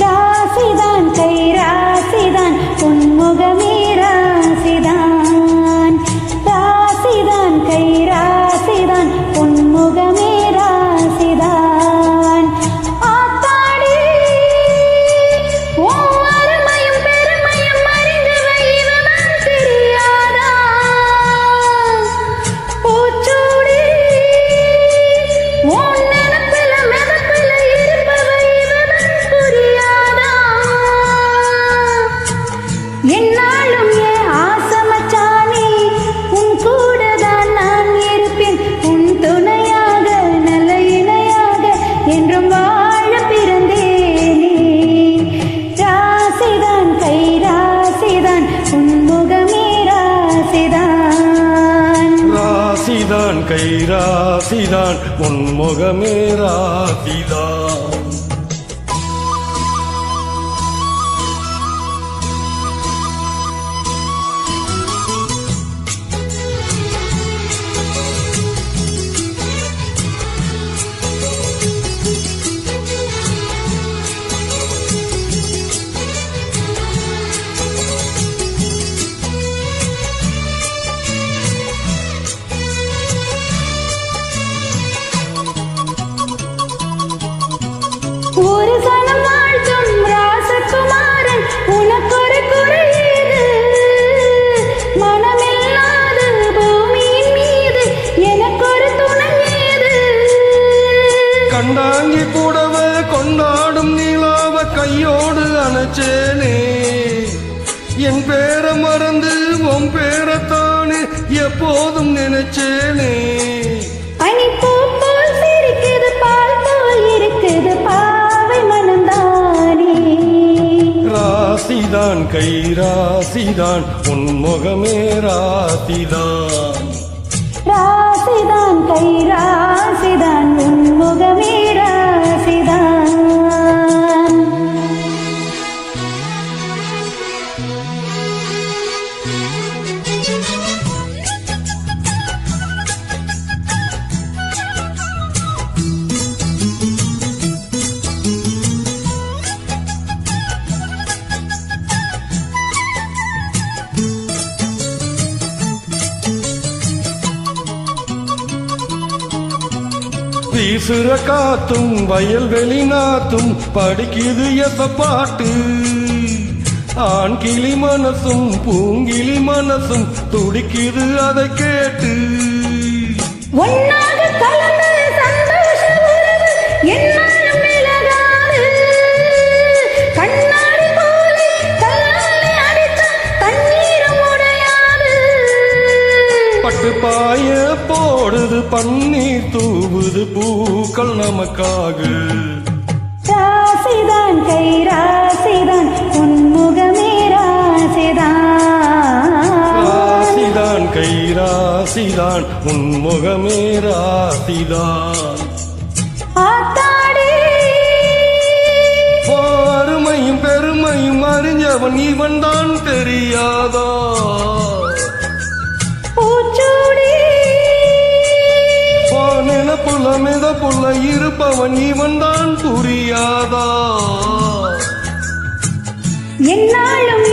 ராசிதான் கை ராசிதான் உன்முகமே ராசிதான். ராசிதான் கை ராசிதான் உன்முகமே ராசிதான். ஆத்தாடி அருமையும் பெருமையும் அறிந்தவை இவன் தெரியாதா? பூச்சூடி உன் நினப்பில மெதப்பில இருப்பவை இவன் புரியாதா? என்னாலும் ஆசமச்சானே உன் கூடதான் நான் இருப்பேன். உன் துணையாக நல்ல இணையாக என்றும் வாழ பிறந்தேனே. ராசிதான் கை ராசிதான் உன்முகமே ராசிதான். ராசிதான் கை ராசிதான் உன்முகமே ராசிதான். ஒரு சனம் வாழ்த்தும் ராசகுமாரன் உனக்கொரு குறையீடு. மனமில்லாத பூமியின் மீது எனக்கொரு துணையீது. கண்டாங்கி கூடவ கொண்டாடும் நிலாவ கையோடு அணைச்சேனே. என் பேர மறந்து உன் பேரத்தானே எப்போதும் நினைச்சேனே. பனிப்பூ போல் சிரிக்குது பால் போல் இருக்குது பாவை மனந்தானே. ராசிதான் கை ராசிதான் உன்முகமே ராசிதான். ராசிதான் கை ராசிதான் உன்முகமே ராசிதான். வீசுற காத்தும் வயல்வெளி நாத்தும் படிக்குது எச பாட்டு. ஆண் கிளி மனசும் பூங்கிளி மனசும் துடிக்குது அதை கேட்டு. ஒன்னாக கலந்த சந்தோஷ உறவு என்னாலும் விலகாது. கண்ணாடி போலே கல்லாலே அடித்த தண்ணீரும் உடையாது. பட்டு பாய போடுது பன்னீர் தூவுது பூக்கள் நமக்காக. ராசிதான் கை ராசிதான் உன்முகமே ராசிதான். ராசிதான் கை ராசிதான் உன்முகமே ராசிதான். ஆத்தாடி அருமையும் பெருமையும் அறிஞ்சவன் இவன் தான் தெரியாதா? பூச்சூடி நினப்புல மிதப்புல இருப்பவன் இவன் தான் புரியாதா? என்னாலும்